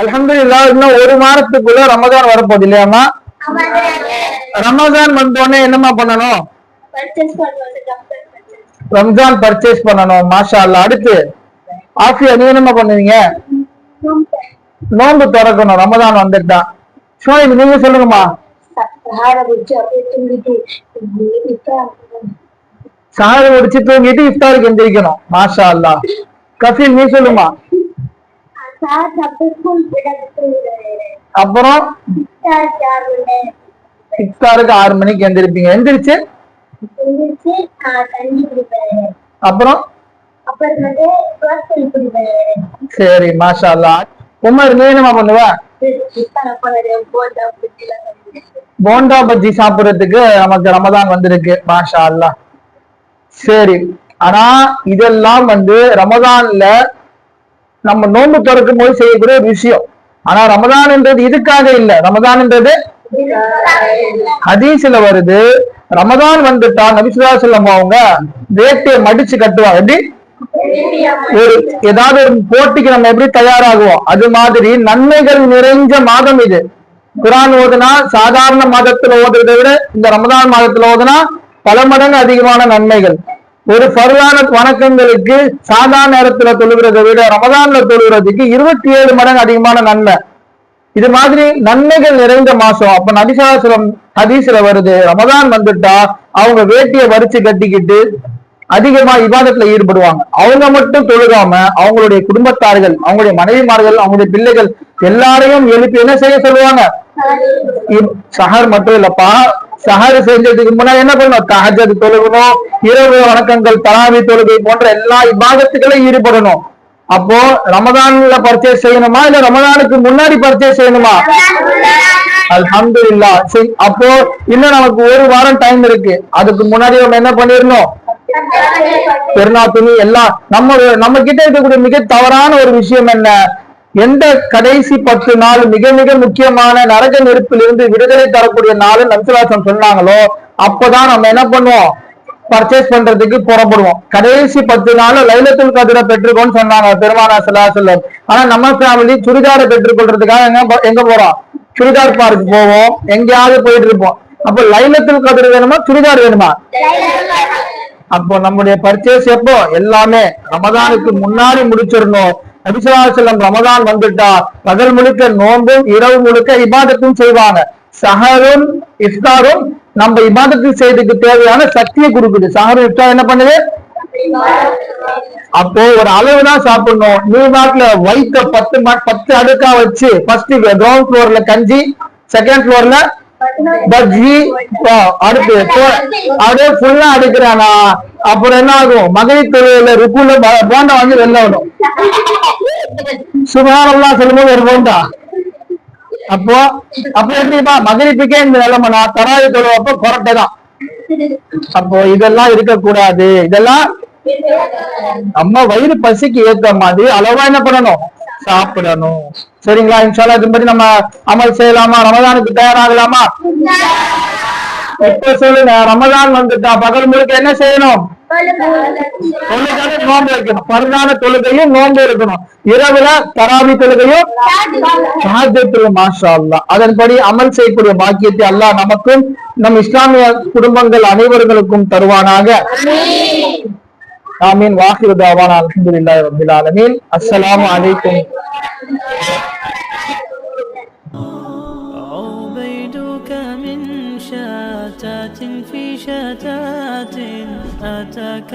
அல்ஹம்துலில்லாஹ். இன்னும் ஒரு வாரத்துக்குள்ள ரமதான் வரப்போகுது இல்லையாமா? ரமதான் வந்தோடனே என்னமா பண்ணணும்? ரம்ஜான் பர்ச்சேஸ் பண்ணணும். மாஷா அல்லாஹ். அடுத்து ஆஃபியா, நீ என்னமா பண்ணுவீங்க? நோன்பு திறக்கணும். ரமதான் வந்துட்டா. ஷோயிப், நீங்க சொல்லுங்கம்மா. சாறு முடிச்சு தூங்கிட்டு இஃப்தாருக்கு எந்திரிக்கணும். மாஷா அல்லாஹ். கஃபீல், நீ சொல்லுமா. அப்புறம் இஃப்தாருக்கு 6 மணிக்கு எந்திரிப்பீங்க. எந்திரிச்சு அப்புறம் சரி, மாஷா அல்லாஹ். உமர், நீ என்னமா பண்ணுவ? போண்டா பஜ்ஜி சாப்பிடுறதுக்கு நமக்கு ரமதான் வந்திருக்கு. மாஷா அல்லாஹ். சரி, ஆனா இதெல்லாம் ரமதான்ல நம்ம நோன்பு திறக்கும் போது செய்யக்கூடிய ஒரு விஷயம். ஆனா ரமதான்ன்றது இதுக்காக இல்ல. ரமதான்ன்றது ஹதீஸ்ல வருது. ரமதான் வந்துட்டா நபி ஸல்லல்லாஹு அலைஹி வஸல்லம் அவங்க வேட்டையை மடிச்சு கட்டுவாங்க. எப்படி ஒரு ஏதாவது ஒரு போட்டிக்கு நம்ம எப்படி தயாராகுவோம், அது மாதிரி நன்மைகள் நிறைஞ்ச மாதம் இது. குர்ஆன் ஓதுனா சாதாரண மாதத்துல ஓதுறதை விட இந்த ரமதான் மாதத்துல ஓதுனா பல மடங்கு அதிகமான நன்மைகள். ஒரு ஃபர்லான வணக்கங்களுக்கு சாதாரண நேரத்துல தொழுகிறதை விட ரமதான்ல தொழுகிறதுக்கு 27 மடங்கு அதிகமான நன்மை. இது மாதிரி நன்மைகள் நிறைந்த மாசம். அப்ப நபி ஸல்லல்லாஹு அலைஹி வஸல்லம் ஹதீஸ்ல வருது, ரமதான் வந்துட்டா அவங்க வேட்டியை வரிச்சு கட்டிக்கிட்டு அதிகமா இபாதத்துல ஈடுபடுவாங்க. அவங்க மட்டும் தொழுகாம அவங்களுடைய குடும்பத்தார்கள், அவங்களுடைய மனைவிமார்கள், அவங்களுடைய பிள்ளைகள் எல்லாரையும் எழுப்பி என்ன செய்ய சொல்லுவாங்க? சஹர் மட்டும் இல்லப்பா, சஹர் செஞ்சதுக்கு முன்னாடி என்ன பண்ணணும்? தஹஜ்ஜுத் தொழுகணும், இரவு வணக்கங்கள், தராவி தொழுகை போன்ற எல்லா இபாதத்துக்களையும் ஈடுபடணும். அப்போ ரமதான்ல பர்ச்சேஸ் செய்யணுமா இல்ல ரமதானுக்கு முன்னாடி பர்ச்சேஸ் செய்யணுமா? அல்ஹம்துலில்லாஹ். அப்போ இன்னும் நமக்கு ஒரு வாரம் டைம் இருக்கு. அதுக்கு முன்னாடி நம்ம என்ன பண்ணிடணும்? பெருநா துணி எல்லாம். நம்ம கிட்ட இருக்கக்கூடிய மிக தவறான ஒரு விஷயம் என்ன? எந்த கடைசி 10 நாள் மிக மிக முக்கியமான நரக நெருப்பிலிருந்து விடுதலை தரக்கூடிய நாள் நபி ஸல்லல்லாஹு அலைஹி வஸல்லம் சொன்னாங்களோ அப்பதான் நம்ம என்ன பண்ணுவோம்? பர்ச்சேஸ் பண்றதுக்கு புறப்படுவோம். கடைசி 10 நாள் லைலத்துல் கத்ரை பெற்றுக்கோன்னு சொன்னாங்க பெருமானார் ஸல்லல்லாஹு அலைஹி வஸல்லம். ஆனா நம்ம ஃபேமிலி சுடிதாரை பெற்றுக்கொள்றதுக்காக எங்க போறோம்? சுடிதார் பார்க் போவோம், எங்கேயாவது போயிட்டு இருப்போம். அப்போ லைலத்துல் கத்ர் வேணுமா சுடிதார் வேணுமா? அப்போ நம்முடைய பர்ச்சேஸ் எப்போ? எல்லாமே ரமதானுக்கு முன்னாடி முடிச்சிடணும். நபி ஸல்லல்லாஹு அலைஹி வஸல்லம் ரமதான் வந்துட்டா பகல் முழுக்க நோன்பும் இரவு முழுக்க இபாதத்தும் செய்வாங்க. சஹரும் இஃப்தாரும் நம்ம இபாதத்து செய்யறதுக்கு தேவையான சக்தியை கொடுக்குது. சஹரும் இஃப்தார் என்ன பண்ணுது? அப்போ ஒரு அளவுதான் சாப்பிடணும். நீ நாட்டுல வயிற்ற 10 அடுக்கா வச்சு ஃபர்ஸ்ட் கிரவுண்ட் ஃப்ளோர்ல கஞ்சி, செகண்ட் ஃப்ளோர்ல பஜ்ஜி, அடுத்து அப்படியே ஃபுல்லா அடுக்கிறானா அப்புறம் என்ன ஆகும்? மகரிப் தொழுகையில ருக்குல போண்டா வந்து வெளில வரும். சுப்ஹானல்லாஹ் சொல்லும்போது ஒரு போண்டா. அப்போ எப்படிப்பா மகரிப்புக்கே இந்த நிலைமை? நான் தராவி தொழுவப்போ கொரட்டை தான். அப்போ இதெல்லாம் இருக்கக்கூடாது. இதெல்லாம் நம்ம வயிறு பசிக்கு ஏத்த மாதிரி அளவா என்ன பண்ணணும்? சாப்பிடணும். சரிங்களா? இன்ஷா அல்லாஹ் இதுபடி நம்ம அமல் செய்யலாமா? ரமதானுக்கு தயாராகலாமா? இப்ப சொல்லுங்க, ரமதான் வந்துட்டா பகல் முழுக்க என்ன செய்யணும்? நோன்பு வைக்கணும். பரதான தொழுகையும் நோன்பு இருக்கணும். இரவுல தராவி தொழுகையும் தஹஜ்ஜுத். மாஷா அல்லாஹ். அதன்படி அமல் செய்யக்கூடிய பாக்கியத்தை அல்லாஹ் நமக்கும் நம் இஸ்லாமிய குடும்பங்கள் அனைவர்களுக்கும் தருவானாக. ஆமீன். வாஹிரு தாவானா அல்ஹம்துலில்லாஹி ரப்பில் ஆலமீன். அஸ்ஸலாமு அலைக்கும். عبيدك من شتات في شتات أتاك